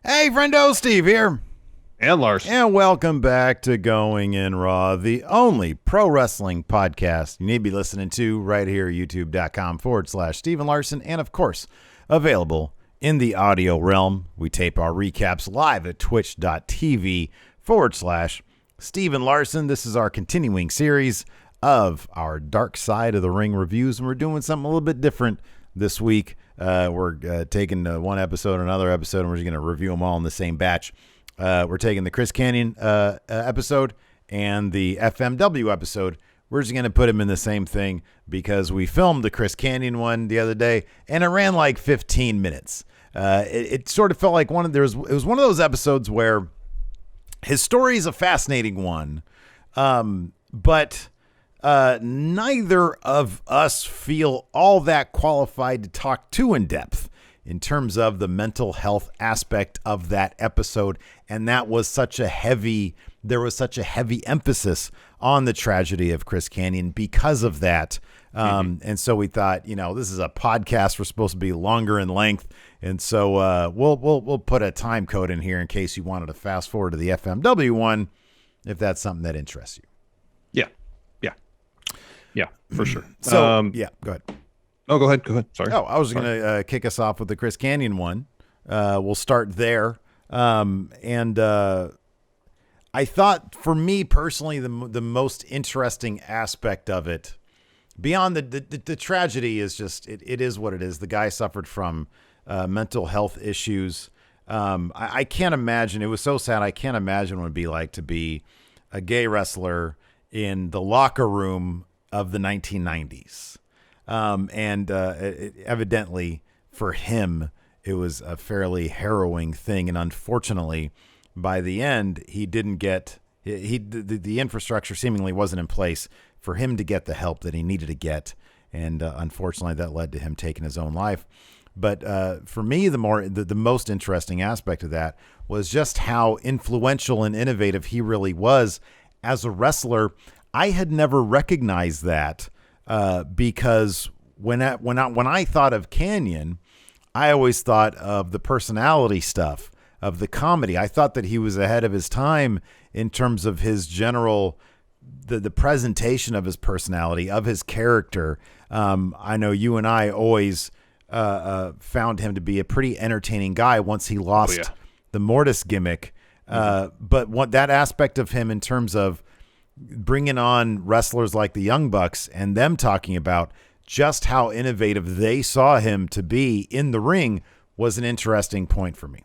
Hey, friendo, Steve here. And Larson. And welcome back to Going in Raw, the only pro wrestling podcast you need to be listening to right here at youtube.com/Steven Larson. And of course, available in the audio realm. We tape our recaps live at twitch.tv/Steven Larson. This is our continuing series of our Dark Side of the Ring reviews, and we're doing something a little bit different this week. We're taking one episode, another episode, and we're just going to review them all in the same batch. We're taking the Chris Kanyon episode and the FMW episode. We're just going to put them in the same thing because we filmed the Chris Kanyon one the other day, and it ran like 15 minutes. It sort of felt like it was one of those episodes where his story is a fascinating one, but neither of us feel all that qualified to talk too in depth in terms of the mental health aspect of that episode. And that was there was such a heavy emphasis on the tragedy of Chris Kanyon because of that. And so we thought, this is a podcast. We're supposed to be longer in length. And so we'll put a time code in here in case you wanted to fast forward to the FMW one, if that's something that interests you. Yeah, for sure. So, go ahead. Oh, go ahead. Sorry. Oh, I was going to kick us off with the Chris Kanyon one. We'll start there. And I thought, for me personally, the most interesting aspect of it, beyond the tragedy, is just it is what it is. The guy suffered from mental health issues. I can't imagine. It was so sad. I can't imagine what it would be like to be a gay wrestler in the locker room of the 1990s. Evidently for him, it was a fairly harrowing thing. And unfortunately, by the end, he didn't get, the infrastructure seemingly wasn't in place for him to get the help that he needed to get. And unfortunately, that led to him taking his own life. But for me, the most interesting aspect of that was just how influential and innovative he really was as a wrestler. I had never recognized that because when I thought of Kanyon, I always thought of the personality stuff, of the comedy. I thought that he was ahead of his time in terms of his general, the presentation of his personality, of his character. I know you and I always found him to be a pretty entertaining guy once he lost the Mortis gimmick. But that aspect of him in terms of bringing on wrestlers like the Young Bucks and them talking about just how innovative they saw him to be in the ring was an interesting point for me.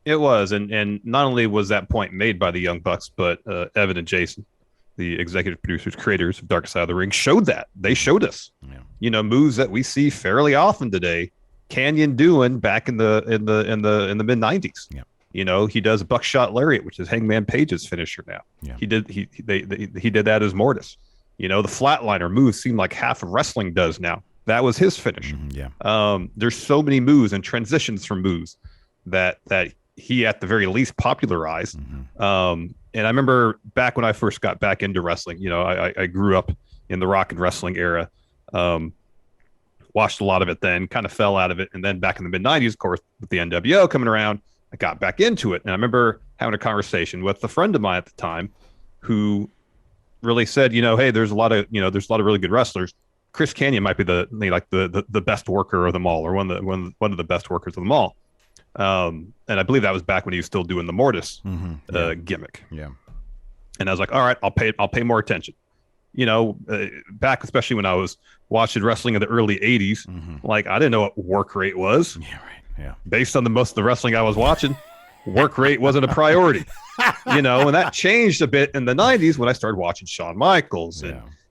It was. And not only was that point made by the Young Bucks, but Evan and Jason, the executive producers, creators of Dark Side of the Ring, showed that. They showed us, moves that we see fairly often today, Kanyon doing back in the mid 90s. Yeah. He does buckshot lariat, which is Hangman Page's finisher now. Yeah. He did that as Mortis. The flatliner move seemed like half of wrestling does now. That was his finish. There's so many moves and transitions from moves that he at the very least popularized. And I remember back when I first got back into wrestling, I grew up in the rock and wrestling era. Watched a lot of it then, kind of fell out of it. And then back in the mid 90s, of course, with the NWO coming around, I got back into it. And I remember having a conversation with a friend of mine at the time who really said, hey, there's a lot of really good wrestlers. Chris Kanyon might be the best worker of them all, or one of the best workers of them all. And I believe that was back when he was still doing the Mortis gimmick. Yeah. And I was like, all right, I'll pay more attention. Back, especially when I was watching wrestling in the early 80s, like I didn't know what work rate was. Yeah, right. Yeah. Based on most of the wrestling I was watching, work rate wasn't a priority. And that changed a bit in the 90s when I started watching Shawn Michaels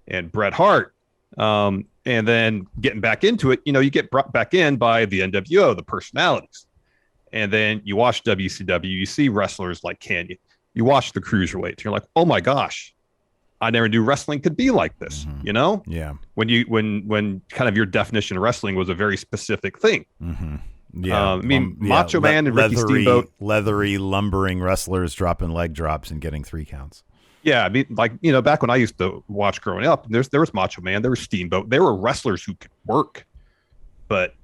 and Bret Hart. And then getting back into it, you get brought back in by the NWO, the personalities. And then you watch WCW, you see wrestlers like Kanyon. You watch the Cruiserweights, you're like, oh my gosh, I never knew wrestling could be like this, Yeah. When kind of your definition of wrestling was a very specific thing. Yeah. Macho Man and Ricky Steamboat. Leathery, lumbering wrestlers dropping leg drops and getting 3 counts. Yeah, back when I used to watch growing up, there was Macho Man, there was Steamboat. There were wrestlers who could work. But,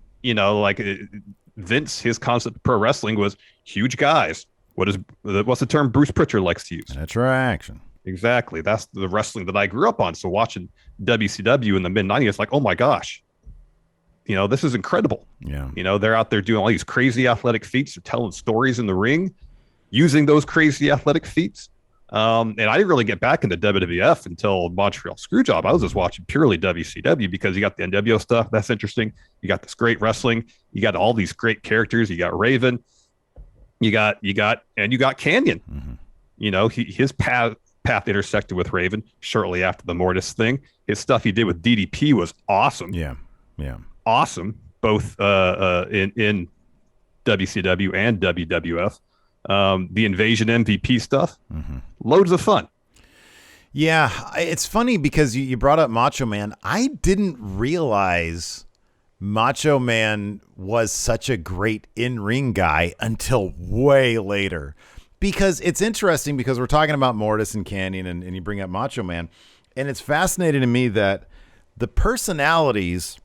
Vince, his concept of pro wrestling was huge guys. What's the term Bruce Pritchard likes to use? An attraction. Exactly. That's the wrestling that I grew up on. So watching WCW in the mid 90s, like, oh my gosh, this is incredible. Yeah. They're out there doing all these crazy athletic feats. They're telling stories in the ring using those crazy athletic feats. And I didn't really get back into WWF until Montreal Screwjob. I was just watching purely WCW because you got the NWO stuff. That's interesting. You got this great wrestling. You got all these great characters. You got Raven. You got Kanyon. Mm-hmm. His path intersected with Raven shortly after the Mortis thing. His stuff he did with DDP was awesome. Yeah. Awesome, both in WCW and WWF. The Invasion MVP stuff, loads of fun. Yeah, it's funny because you brought up Macho Man. I didn't realize Macho Man was such a great in-ring guy until way later. Because it's interesting because we're talking about Mortis and Kanyon and you bring up Macho Man. And it's fascinating to me that the personalities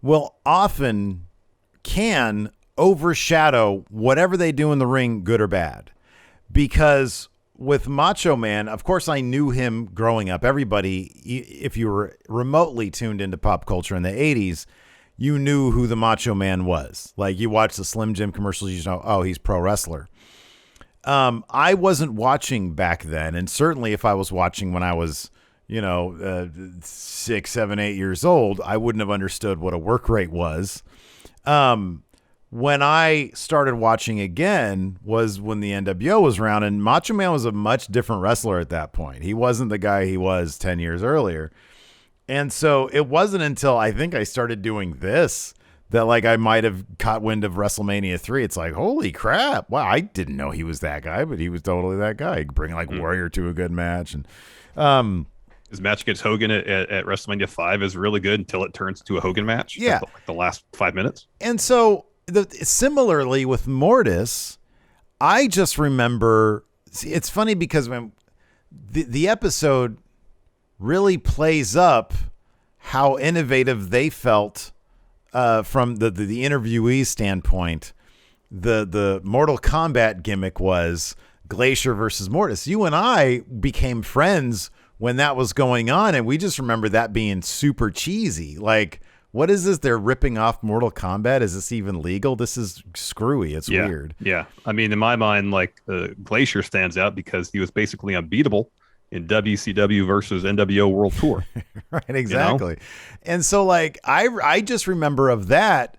will often can overshadow whatever they do in the ring, good or bad. Because with Macho Man, of course, I knew him growing up. Everybody, if you were remotely tuned into pop culture in the 80s, you knew who the Macho Man was. Like you watch the Slim Jim commercials, you know, oh, he's pro wrestler. I wasn't watching back then. And certainly if I was watching when I was, 6, 7, 8 years old, I wouldn't have understood what a work rate was. When I started watching again was when the NWO was around, and Macho Man was a much different wrestler at that point. He wasn't the guy he was 10 years earlier. And so it wasn't until I think I started doing this that like I might have caught wind of WrestleMania 3. It's like, holy crap. Wow, I didn't know he was that guy, but he was totally that guy. Bringing like Warrior to a good match. And his match against Hogan at WrestleMania 5 is really good until it turns to a Hogan match. Yeah. Like the last 5 minutes. And so similarly with Mortis, I just remember, it's funny because when the episode really plays up how innovative they felt from the interviewee's standpoint. The Mortal Kombat gimmick was Glacier versus Mortis. You and I became friends when that was going on, and we just remember that being super cheesy. Like, what is this? They're ripping off Mortal Kombat? Is this even legal? This is screwy. It's weird. Yeah. I mean, in my mind, like Glacier stands out because he was basically unbeatable in WCW versus NWO World Tour. Right, exactly. And so like I just remember of that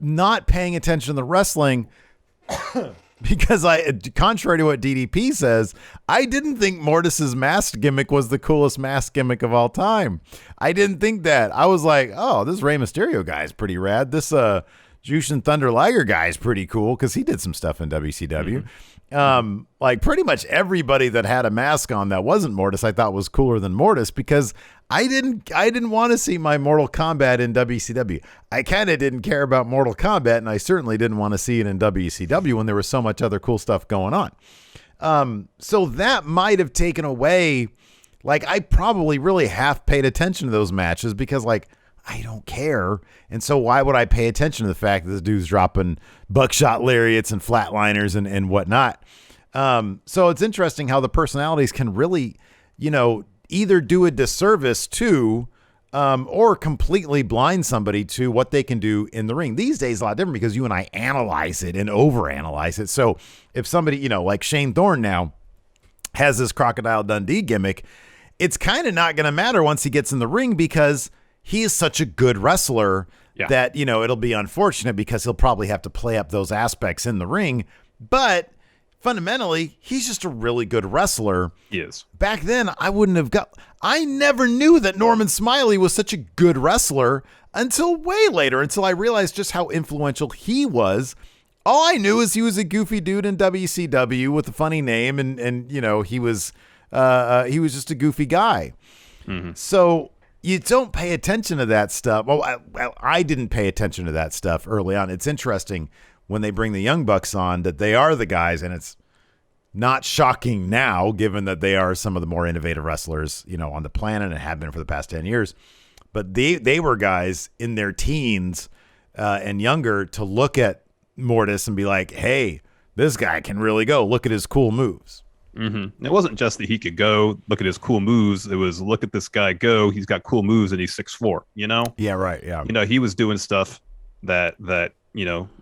not paying attention to the wrestling because contrary to what DDP says, I didn't think Mortis's mask gimmick was the coolest mask gimmick of all time. I didn't think that. I was like, oh, this Rey Mysterio guy is pretty rad. This Jushin Thunder Liger guy is pretty cool because he did some stuff in WCW. Like pretty much everybody that had a mask on that wasn't Mortis, I thought was cooler than Mortis because I didn't want to see my Mortal Kombat in WCW. I kind of didn't care about Mortal Kombat, and I certainly didn't want to see it in WCW when there was so much other cool stuff going on. So that might have taken away, like I probably really half paid attention to those matches because like I don't care. And so why would I pay attention to the fact that this dude's dropping buckshot lariats and flatliners and whatnot? So it's interesting how the personalities can really, either do a disservice to or completely blind somebody to what they can do in the ring. These days, a lot different because you and I analyze it and overanalyze it. So if somebody, like Shane Thorne now has this Crocodile Dundee gimmick, it's kind of not going to matter once he gets in the ring because he is such a good wrestler that, it'll be unfortunate because he'll probably have to play up those aspects in the ring. But fundamentally, he's just a really good wrestler. He is. Back then, I never knew that Norman Smiley was such a good wrestler until way later, until I realized just how influential he was. All I knew is he was a goofy dude in WCW with a funny name, and he was just a goofy guy. Mm-hmm. So you don't pay attention to that stuff. Well, I didn't pay attention to that stuff early on. It's interesting when they bring the Young Bucks on that they are the guys, and it's not shocking now given that they are some of the more innovative wrestlers, on the planet and have been for the past 10 years. But they were guys in their teens and younger to look at Mortis and be like, hey, this guy can really go. Look at his cool moves. Mm-hmm. It wasn't just that he could go, look at his cool moves. It was, look at this guy go. He's got cool moves and he's 6'4", you know? Yeah, right. Yeah. You know, he was doing stuff that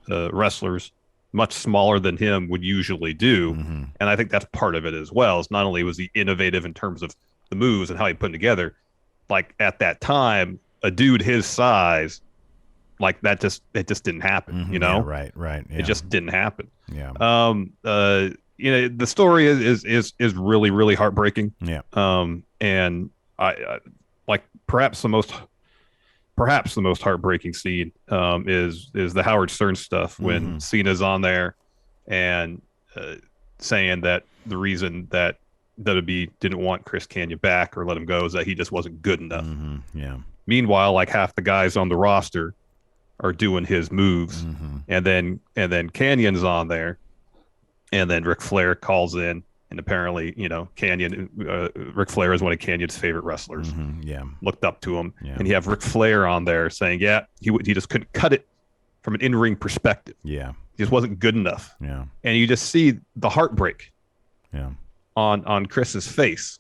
wrestlers much smaller than him would usually do. Mm-hmm. And I think that's part of it as well. Is not only was he innovative in terms of the moves and how he put them together, like at that time, a dude his size, like it just didn't happen, Mm-hmm. you know? Yeah, right. Yeah. It just didn't happen. Yeah. The story is really, really heartbreaking. Yeah. And I like perhaps the most heartbreaking scene is the Howard Stern stuff when Cena's on there and saying that the reason that WWE didn't want Chris Kanyon back or let him go is that he just wasn't good enough. Mm-hmm. Yeah. Meanwhile, like half the guys on the roster are doing his moves, and then Canyon's on there, and then Ric Flair calls in, and apparently, Kanyon, Ric Flair is one of Canyon's favorite wrestlers. Yeah. Looked up to him, Yeah. and you have Ric Flair on there saying, yeah, he just couldn't cut it from an in-ring perspective. Yeah. He just wasn't good enough. Yeah. And you just see the heartbreak Yeah. on Chris's face,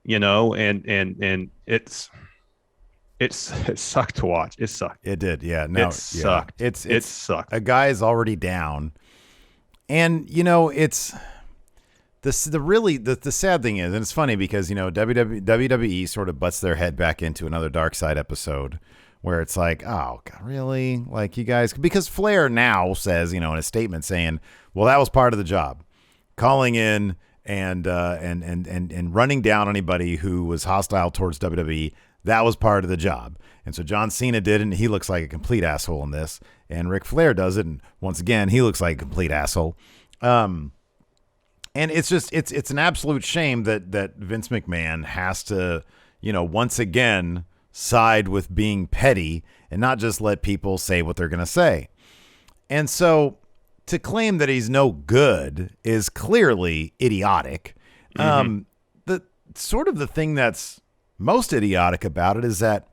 and it sucked to watch. It sucked. It did. Yeah. No, it sucked. Yeah. It sucked. A guy's already down. And, it's the sad thing is, and it's funny because, WWE sort of butts their head back into another Dark Side episode where it's like, oh, God, really? Like you guys, because Flair now says, in a statement saying, well, that was part of the job. Calling in and running down anybody who was hostile towards WWE. That was part of the job. And so John Cena did it, and he looks like a complete asshole in this. And Ric Flair does it, and once again, he looks like a complete asshole. And it's just it's an absolute shame that Vince McMahon has to, once again side with being petty and not just let people say what they're going to say. And so to claim that he's no good is clearly idiotic. The sort of the thing that's most idiotic about it is that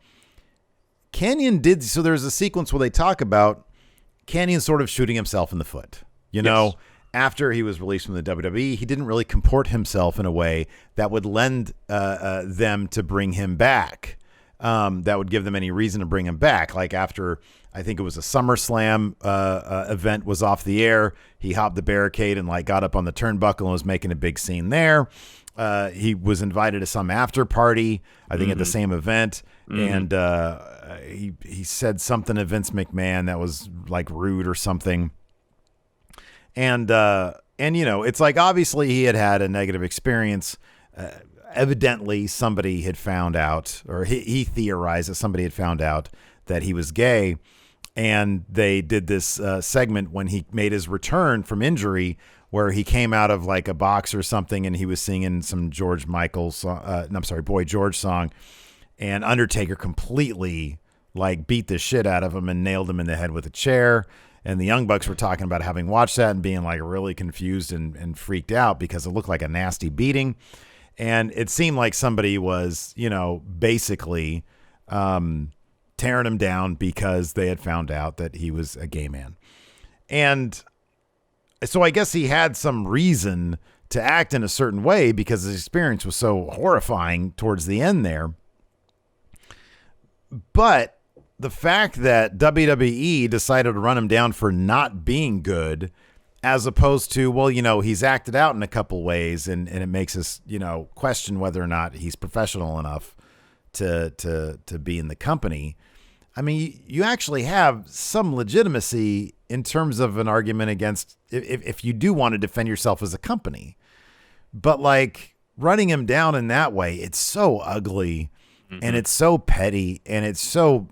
Kanyon did. So there's a sequence where they talk about Kanyon sort of shooting himself in the foot. Yes. After he was released from the WWE, he didn't really comport himself in a way that would lend them to bring him back. That would give them any reason to bring him back. Like after, I think it was a SummerSlam event was off the air, he hopped the barricade and got up on the turnbuckle and was making a big scene there. He was invited to some after party, I think at the same event. And he said something to Vince McMahon that was rude or something. And it's obviously he had a negative experience. Evidently somebody had found out, or he theorized that somebody had found out that he was gay. And they did this segment when he made his return from injury where he came out of a box or something and he was singing some George Michael's, Boy George song, and Undertaker completely beat the shit out of him and nailed him in the head with a chair. And the Young Bucks were talking about having watched that and being really confused and freaked out because it looked like a nasty beating. And it seemed like somebody was, basically tearing him down because they had found out that he was a gay man. And so I guess he had some reason to act in a certain way because his experience was so horrifying towards the end there. But the fact that WWE decided to run him down for not being good, as opposed to, well, he's acted out in a couple ways and it makes us, question whether or not he's professional enough to be in the company. I mean, you actually have some legitimacy in terms of an argument against if you do want to defend yourself as a company. But running him down in that way, it's so ugly and it's so petty and it's so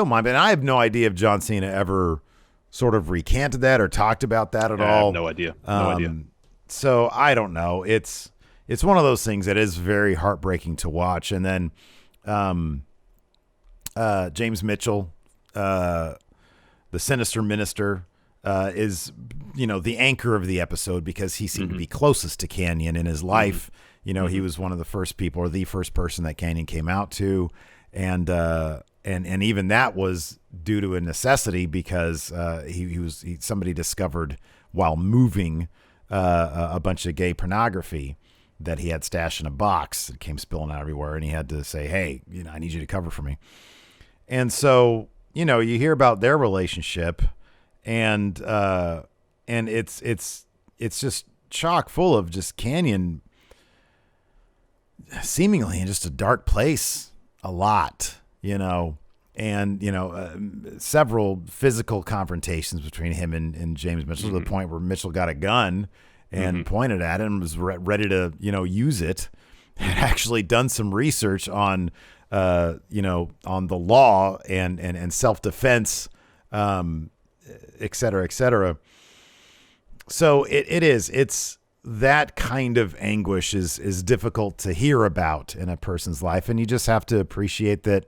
mind. And I have no idea if John Cena ever sort of recanted that or talked about that at all. I have no idea. So I don't know. It's one of those things that is very heartbreaking to watch. And then James Mitchell, the Sinister Minister, is, the anchor of the episode because he seemed to be closest to Kanyon in his life. He was one of the first people or the first person that Kanyon came out to. And and even that was due to a necessity because somebody discovered while moving a bunch of gay pornography that he had stashed in a box. It came spilling out everywhere, and he had to say, hey, I need you to cover for me. And so, you hear about their relationship, and it's just chock full of just Kanyon seemingly in just a dark place a lot, and, several physical confrontations between him and James Mitchell to the point where Mitchell got a gun and pointed at him, was ready to, use it. Had actually done some research on, on the law and self-defense, et cetera, et cetera. So it's that kind of anguish is difficult to hear about in a person's life. And you just have to appreciate that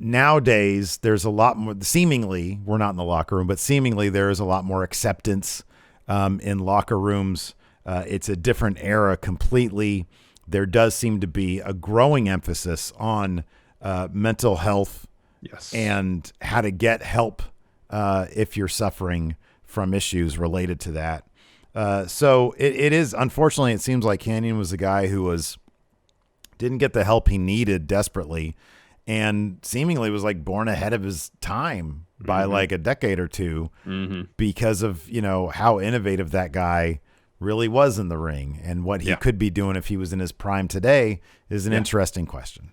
nowadays there's a lot more, seemingly, we're not in the locker room, but seemingly there is a lot more acceptance in locker rooms. It's a different era completely. There does seem to be a growing emphasis on mental health, yes, and how to get help if you're suffering from issues related to that. So it is, unfortunately, it seems like Kanyon was a guy who didn't get the help he needed desperately, and seemingly was like born ahead of his time by like a decade or two because of, how innovative that guy really was in the ring, and what he could be doing if he was in his prime today is an interesting question.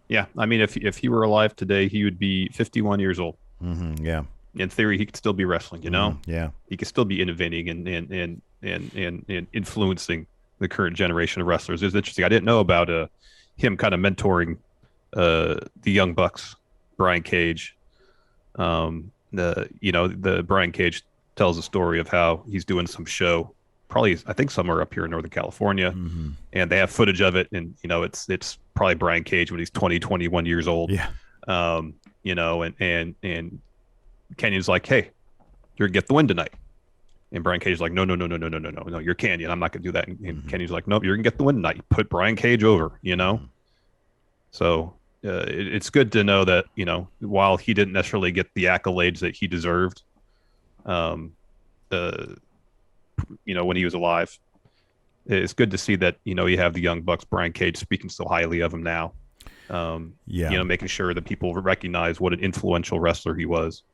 Yeah. I mean, if he were alive today, he would be 51 years old. Yeah. In theory, he could still be wrestling, Yeah. He could still be innovating and influencing the current generation of wrestlers. It's interesting. I didn't know about him kind of mentoring the young bucks, Brian Cage. The Brian Cage tells a story of how he's doing some show, probably I think somewhere up here in Northern California, and they have footage of it, and it's probably Brian Cage when he's 20, 21 years old. Yeah. And Canyon's like, hey, you're gonna get the win tonight. And Brian Cage's like, no, you're Kanyon. I'm not gonna do that. And Canyon's like, nope, you're gonna get the win tonight. Put Brian Cage over, So it's good to know that, while he didn't necessarily get the accolades that he deserved, when he was alive, it's good to see that, you have the Young Bucks, Brian Cage, speaking so highly of him now. Making sure that people recognize what an influential wrestler he was,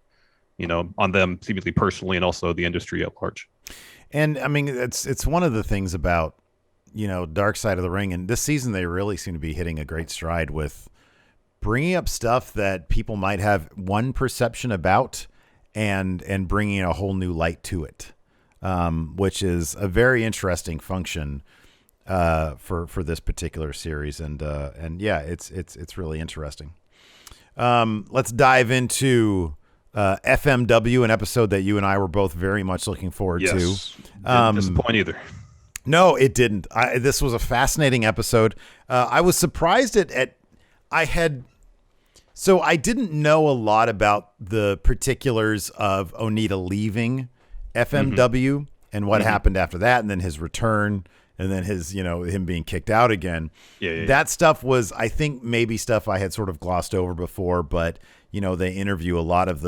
on them seemingly personally, and also the industry at large. And I mean, it's one of the things about, Dark Side of the Ring, and this season they really seem to be hitting a great stride with bringing up stuff that people might have one perception about, and bringing a whole new light to it, which is a very interesting function for this particular series. And yeah, it's really interesting. Let's dive into FMW, an episode that you and I were both very much looking forward to. Didn't disappoint either. No, it didn't. This was a fascinating episode. I was surprised I didn't know a lot about the particulars of Onita leaving FMW and what happened after that, and then his return, and then his, him being kicked out again. That stuff was, I think, maybe stuff I had sort of glossed over before, but they interview a lot of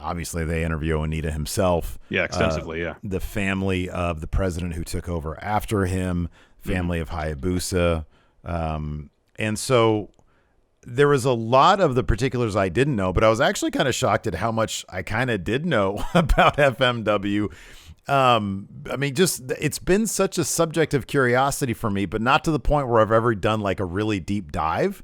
obviously they interview Onita himself. Yeah, extensively, the family of the president who took over after him, family of Hayabusa. And so there was a lot of the particulars I didn't know, but I was actually kind of shocked at how much I kind of did know about FMW. I mean, just, it's been such a subject of curiosity for me, but not to the point where I've ever done like a really deep dive.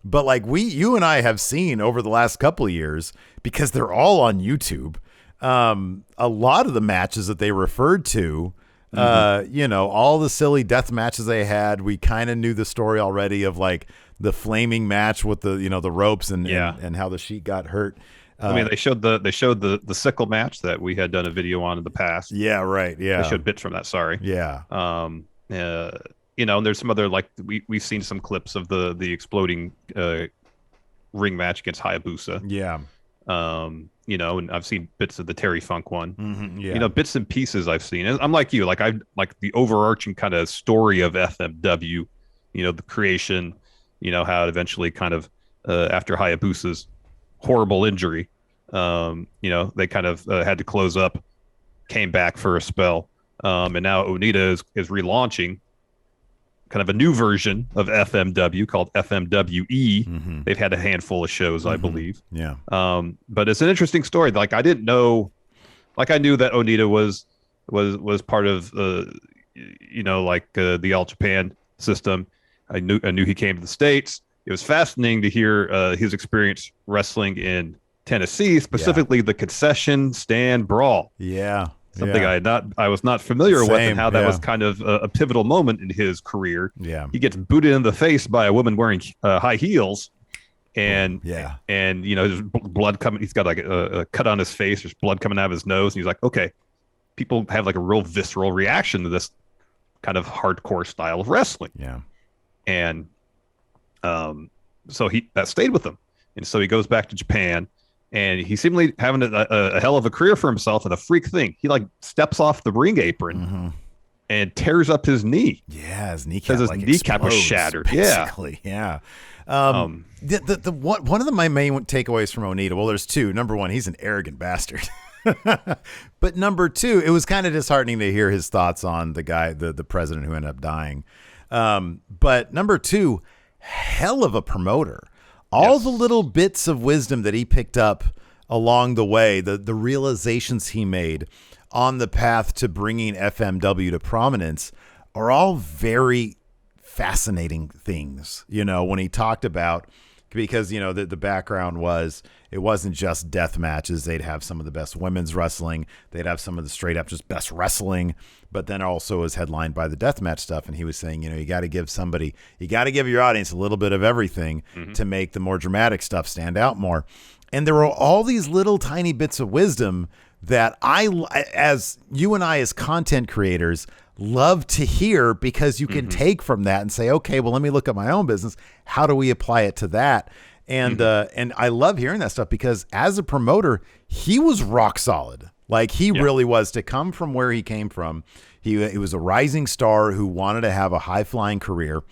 But like you and I have seen over the last couple of years, because they're all on YouTube, a lot of the matches that they referred to, all the silly death matches they had, we kind of knew the story already of like the flaming match with the, the ropes and how the Sheik got hurt. I mean, they showed the sickle match that we had done a video on in the past. Yeah, right. Yeah, they showed bits from that. Sorry. Yeah. And there's some other, like we've seen some clips of the exploding ring match against Hayabusa. Yeah. And I've seen bits of the Terry Funk one. Yeah. Bits and pieces I've seen. And I'm like you, like I like the overarching kind of story of FMW. The creation, You know how it eventually kind of after Hayabusa's horrible injury, you know, they kind of had to close up, came back for a spell, and now Onita is relaunching kind of a new version of FMW called FMWE. Mm-hmm. They've had a handful of shows, Mm-hmm. I believe. Yeah. But it's an interesting story. Like I didn't know, like I knew that Onita was part of you know, like the All Japan system. I knew he came to the States. It was fascinating to hear his experience wrestling in Tennessee, specifically the concession stand brawl. Yeah. Something I was not familiar with, and how that was yeah. kind of a pivotal moment in his career. Yeah. He gets booted in the face by a woman wearing high heels, and Yeah. and you know, there's blood coming. He's got like a cut on his face. There's blood coming out of his nose, and he's like, okay, people have like a real visceral reaction to this kind of hardcore style of wrestling. Yeah. And so that stayed with him, and so he goes back to Japan. And he's seemingly having a hell of a career for himself, and a freak thing. He like steps off the ring apron Mm-hmm. and tears up his knee. Yeah, his kneecap. Because his like kneecap was explodes, shattered. Basically. Yeah. The one of my main takeaways from Onita. Well, there's two. Number one, he's an arrogant bastard. But number two, it was kind of disheartening to hear his thoughts on the guy, the president who ended up dying. But number two, hell of a promoter. All the little bits of wisdom that he picked up along the way, the realizations he made on the path to bringing FMW to prominence are all very fascinating things. You know, when he talked about, because, you know, the background was, it wasn't just death matches. They'd have some of the best women's wrestling. They'd have some of the straight up just best wrestling, but then also was headlined by the death match stuff. And he was saying, you know, you got to give your audience a little bit of everything to make the more dramatic stuff stand out more. And there were all these little tiny bits of wisdom that as you and I, as content creators, love to hear, because you can take from that and say, okay, well, let me look at my own business. How do we apply it to that? And and I love hearing that stuff, because as a promoter, he was rock solid. Like he really was, to come from where he came from. He was a rising star who wanted to have a high flying career.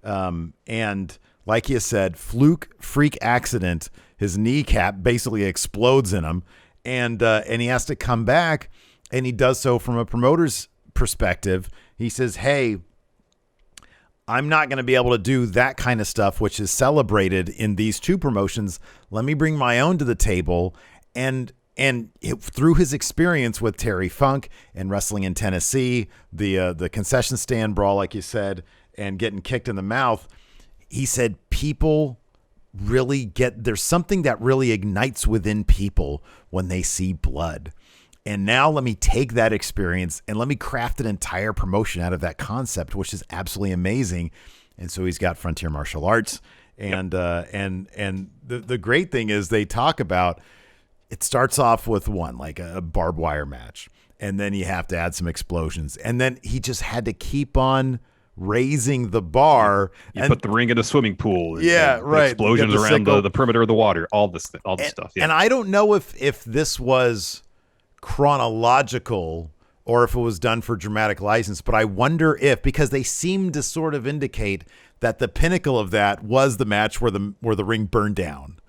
And like you said, freak accident, his kneecap basically explodes in him. And he has to come back, and he does so from a promoter's perspective. He says, hey, I'm not going to be able to do that kind of stuff, which is celebrated in these two promotions. Let me bring my own to the table. And through his experience with Terry Funk and wrestling in Tennessee, the concession stand brawl, like you said, and getting kicked in the mouth, he said people really there's something that really ignites within people when they see blood. And now let me take that experience and let me craft an entire promotion out of that concept, which is absolutely amazing. And so he's got Frontier Martial Arts. And the great thing is they talk about, it starts off with like a barbed wire match, and then you have to add some explosions. And then he just had to keep on raising the bar. You put the ring in a swimming pool. And right. Explosions around the perimeter of the water, all this stuff. Yeah. And I don't know if this was chronological or if it was done for dramatic license, but I wonder because they seem to sort of indicate that the pinnacle of that was the match where the ring burned down.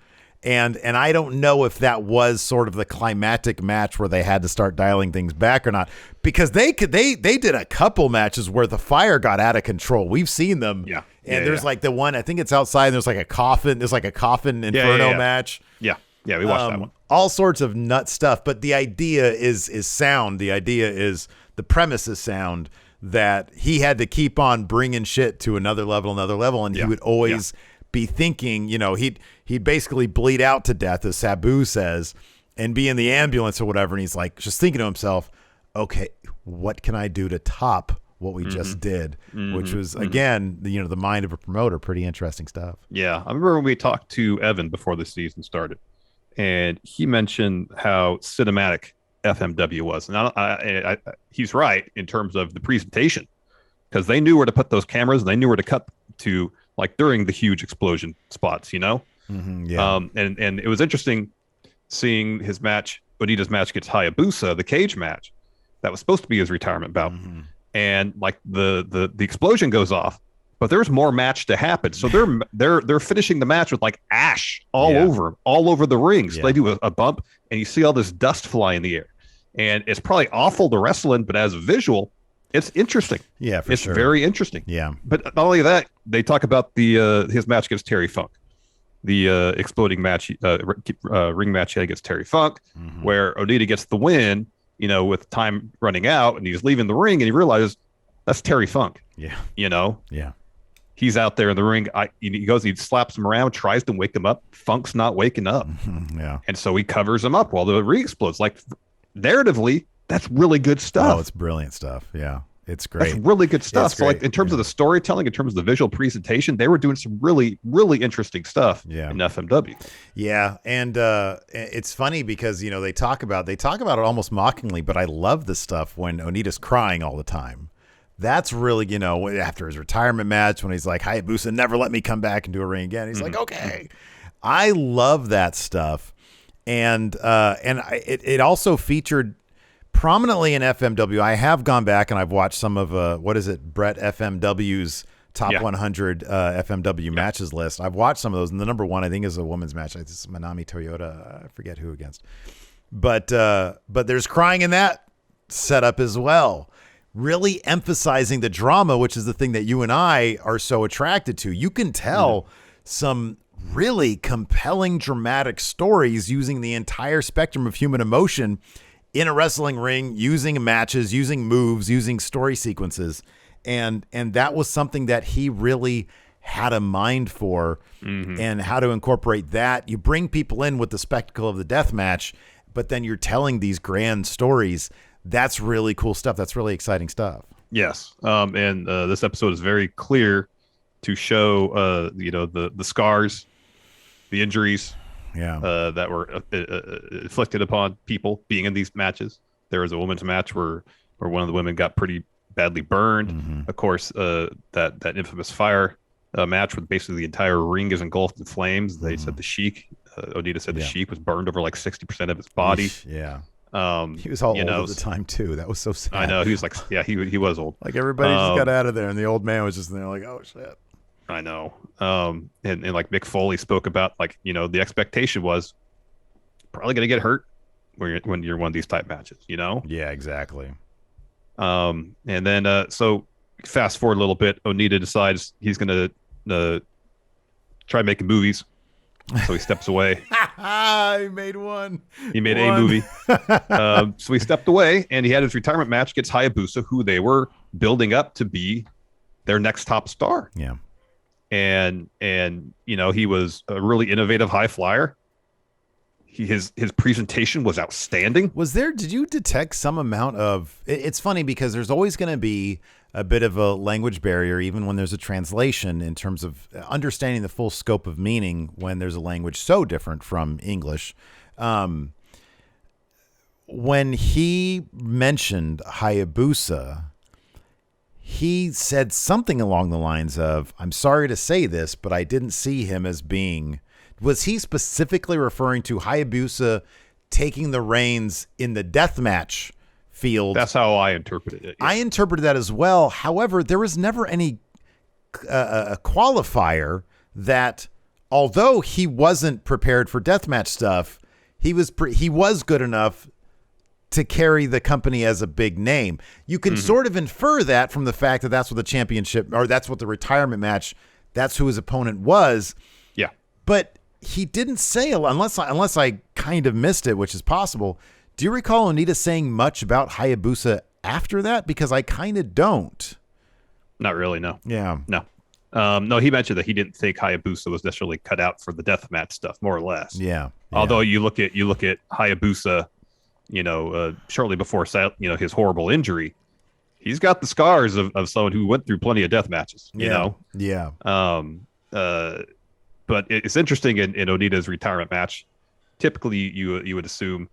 And I don't know if that was sort of the climactic match where they had to start dialing things back or not, because they did a couple matches where the fire got out of control. We've seen them. Yeah. And there's like the one, I think it's outside, and there's like a coffin inferno match. Yeah. Yeah, we watched that one. All sorts of nut stuff, but the idea is sound. The premise is sound, that he had to keep on bringing shit to another level, and he would always be thinking, you know, he'd basically bleed out to death, as Sabu says, and be in the ambulance or whatever, and he's like just thinking to himself, okay, what can I do to top what we just did, which was, again, the mind of a promoter. Pretty interesting stuff. Yeah, I remember when we talked to Evan before the season started, and he mentioned how cinematic FMW was. And he's right in terms of the presentation, because they knew where to put those cameras, and they knew where to cut to, like during the huge explosion spots, you know? And it was interesting seeing his match, Onita's match against Hayabusa, the cage match that was supposed to be his retirement bout. And like the explosion goes off, but there's more match to happen. So they're finishing the match with like ash all over the ring. So they do a bump, and you see all this dust fly in the air, and it's probably awful to wrestle in, but as a visual, it's interesting. Yeah, it's very interesting. Yeah, but not only that, they talk about the his match against Terry Funk, the exploding match, ring match he had against Terry Funk, where Onita gets the win, you know, with time running out, and he's leaving the ring, and he realizes that's Terry Funk. Yeah, you know. Yeah. He's out there in the ring. He goes, he slaps him around, tries to wake him up. Funk's not waking up. Yeah. And so he covers him up while the ring explodes. Like, narratively, that's really good stuff. Oh, it's brilliant stuff. Yeah. It's great. That's really good stuff. It's so, great. like, in terms of the storytelling, in terms of the visual presentation, they were doing some really, really interesting stuff in FMW. Yeah. And it's funny because, you know, they talk about it almost mockingly, but I love the stuff when Onita's crying all the time. That's really, you know, after his retirement match when he's like, Hayabusa, never let me come back and do a ring again. He's like, okay. I love that stuff. And it also featured prominently in FMW. I have gone back and I've watched some of, Brett FMW's top 100 FMW matches list. I've watched some of those. And the number one, I think, is a women's match. It's Manami Toyota. I forget who against. But there's crying in that setup as well. Really emphasizing the drama, which is the thing that you and I are so attracted to. You can tell some really compelling, dramatic stories using the entire spectrum of human emotion in a wrestling ring, using matches, using moves, using story sequences. And that was something that he really had a mind for, and how to incorporate that. You bring people in with the spectacle of the death match, but then you're telling these grand stories. That's really cool stuff. That's really exciting stuff. Yes. And this episode is very clear to show, you know, the scars, the injuries that were inflicted upon people being in these matches. There was a women's match where one of the women got pretty badly burned. Of course, that infamous fire match where basically the entire ring is engulfed in flames. They said the Sheik, Onita said the Sheik was burned over like 60% of his body. Yeah. He was all old at the time too. That was so sad. I know. He was like, he was old. Like everybody just got out of there, and the old man was just there, like, oh shit. I know. And like Mick Foley spoke about, like, you know, the expectation was probably going to get hurt when you're one of these type matches, you know? Yeah, exactly. And then so fast forward a little bit, Onita decides he's going to try making movies. So he steps away. He made one. He made a movie. So he stepped away, and he had his retirement match against Hayabusa, who they were building up to be their next top star. Yeah. And you know, he was a really innovative high flyer. His presentation was outstanding. Did you detect some amount of, it's funny because there's always going to be a bit of a language barrier, even when there's a translation, in terms of understanding the full scope of meaning when there's a language so different from English. When he mentioned Hayabusa, he said something along the lines of, I'm sorry to say this, but I didn't see him as being... Was he specifically referring to Hayabusa taking the reins in the deathmatch field? That's how I interpreted it. Yeah. I interpreted that as well. However, there was never any a qualifier that, although he wasn't prepared for deathmatch stuff, he was good enough to carry the company as a big name. You can sort of infer that from the fact that that's what the championship, or that's what the retirement match, that's who his opponent was. Yeah. But he didn't say, unless I kind of missed it, which is possible. Do you recall Onita saying much about Hayabusa after that? Because I kind of don't. Not really, no. Yeah. No. No, he mentioned that he didn't think Hayabusa was necessarily cut out for the deathmatch stuff, more or less. Yeah. Although you look at Hayabusa, you know, shortly before, you know, his horrible injury, he's got the scars of someone who went through plenty of death matches, you know? Yeah. But it's interesting in Onita's retirement match. Typically, you would assume,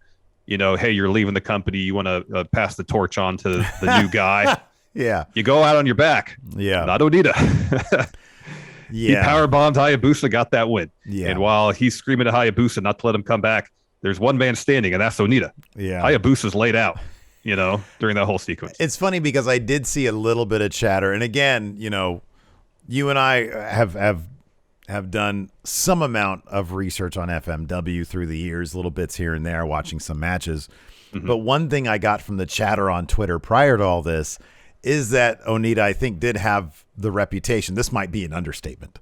you know, hey, you're leaving the company, you want to pass the torch on to the new guy. Yeah. You go out on your back. Yeah. Not Onita. Yeah. He power bombed Hayabusa, got that win. Yeah. And while he's screaming at Hayabusa not to let him come back, there's one man standing, and that's Onita. Yeah. Hayabusa's laid out, you know, during that whole sequence. It's funny because I did see a little bit of chatter. And again, you know, you and I have done some amount of research on FMW through the years, little bits here and there, watching some matches. Mm-hmm. But one thing I got from the chatter on Twitter prior to all this is that Onita, I think, did have the reputation. This might be an understatement.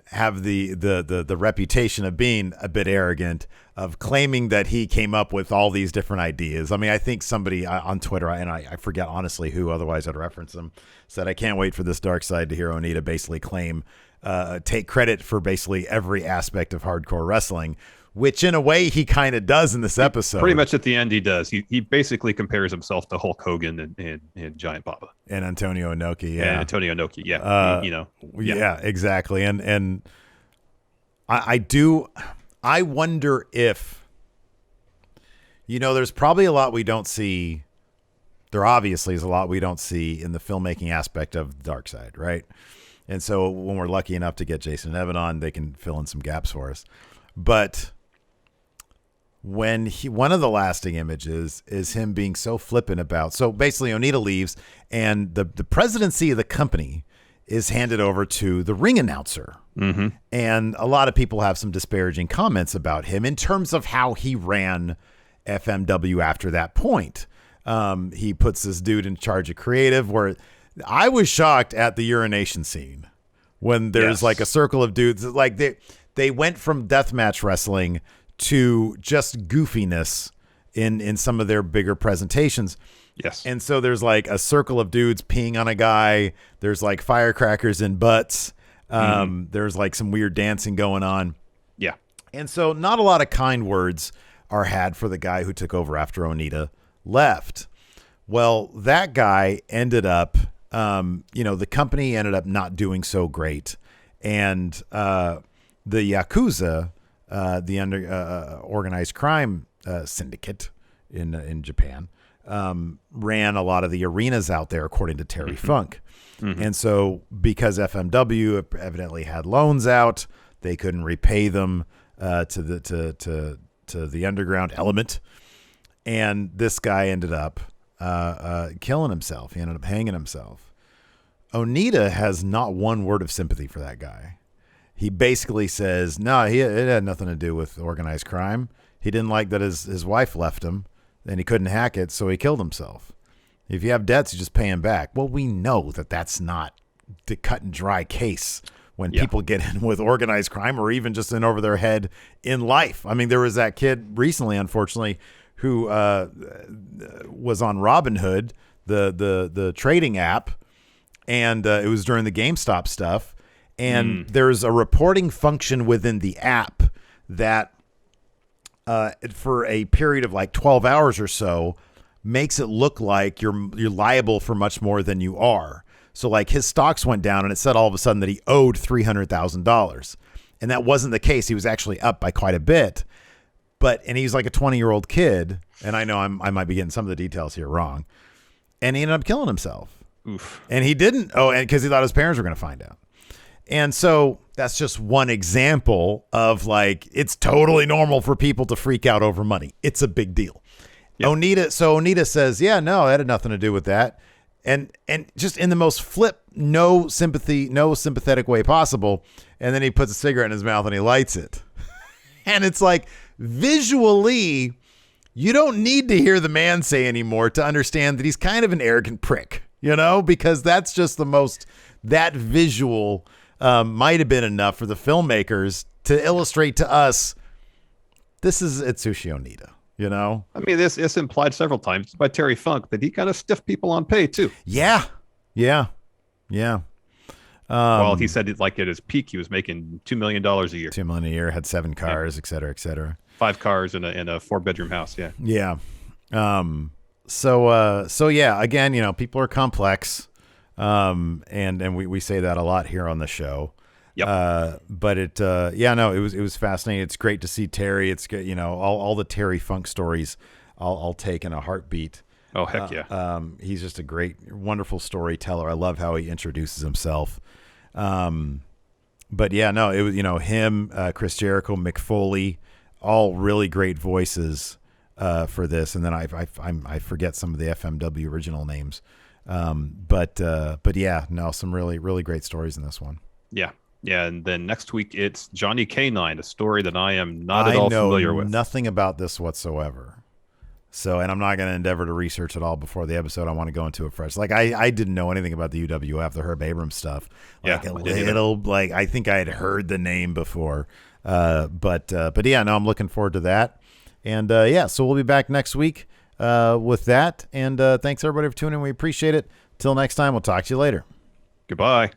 Have the reputation of being a bit arrogant, of claiming that he came up with all these different ideas. I mean, I think somebody on Twitter, and I forget honestly who, otherwise I'd reference him, said, I can't wait for this dark side to hear Onita basically take credit for basically every aspect of hardcore wrestling, which in a way he kind of does in this episode. Pretty much at the end he does. He basically compares himself to Hulk Hogan and Giant Papa. And Antonio Inoki, yeah. And Antonio Inoki, yeah. Yeah, exactly. And I wonder if, there's probably a lot we don't see. There obviously is a lot we don't see in the filmmaking aspect of the dark side, right? And so when we're lucky enough to get Jason and Evan on, they can fill in some gaps for us. But when one of the lasting images is him being so flippant about, so basically Onita leaves and the presidency of the company is handed over to the ring announcer. Mm-hmm. And a lot of people have some disparaging comments about him in terms of how he ran FMW after that point. He puts this dude in charge of creative, where I was shocked at the urination scene when there's like a circle of dudes. Like they went from deathmatch wrestling to just goofiness in some of their bigger presentations. Yes. And so there's like a circle of dudes peeing on a guy. There's like firecrackers in butts. There's like some weird dancing going on. Yeah. And so not a lot of kind words are had for the guy who took over after Onita left. Well, that guy ended up, the company ended up not doing so great. And the Yakuza, the organized crime syndicate in Japan, ran a lot of the arenas out there, according to Terry Funk. Mm-hmm. And so because FMW evidently had loans out, they couldn't repay them to the underground element. And this guy ended up killing himself. He ended up hanging himself. Onita has not one word of sympathy for that guy. He basically says, no, it had nothing to do with organized crime. He didn't like that his wife left him and he couldn't hack it, so he killed himself. If you have debts, you just pay him back. Well, we know that that's not the cut and dry case when people get in with organized crime or even just in over their head in life. I mean, there was that kid recently, unfortunately, who was on Robinhood, the trading app, and it was during the GameStop stuff. And there's a reporting function within the app that for a period of like 12 hours or so makes it look like you're liable for much more than you are. So like his stocks went down and it said all of a sudden that he owed $300,000. And that wasn't the case. He was actually up by quite a bit. And he's like a 20-year-old kid. And I know I might be getting some of the details here wrong. And he ended up killing himself. Oof. And he didn't. Oh, and because he thought his parents were going to find out. And so that's just one example of like, it's totally normal for people to freak out over money. It's a big deal. Yep. Onita says, yeah, no, that had nothing to do with that. And just in the most no sympathetic way possible. And then he puts a cigarette in his mouth and he lights it. And it's like, visually, you don't need to hear the man say anymore to understand that he's kind of an arrogant prick, because that's just that visual might have been enough for the filmmakers to illustrate to us, this is Atsushi Onita, I mean, this implied several times by Terry Funk that he kind of stiffed people on pay too. Yeah. Well, he said like at his peak, he was making $2 million a year. $2 million a year, had 7 cars, et cetera, et cetera. 5 cars in a 4-bedroom house. Yeah. Yeah. So yeah, again, people are complex. And we say that a lot here on the show. Yep. But it was fascinating. It's great to see Terry. It's good, all the Terry Funk stories I'll take in a heartbeat. Oh, heck yeah. He's just a great, wonderful storyteller. I love how he introduces himself. But yeah, no, it was, him, Chris Jericho, Mick Foley, all really great voices, for this. And then I forget some of the FMW original names. But yeah, no, some really, really great stories in this one. Yeah. Yeah. And then next week, it's Johnny K9, a story that I am not at all familiar with. Nothing about this whatsoever. So, and I'm not going to endeavor to research it all before the episode. I want to go into it fresh. Like I didn't know anything about the UWF, the Herb Abrams stuff. Like Yeah, a little, like I think I had heard the name before. But yeah, no, I'm looking forward to that. And yeah, so we'll be back next week with that. And thanks everybody for tuning in. We appreciate it. Till next time, we'll talk to you later. Goodbye.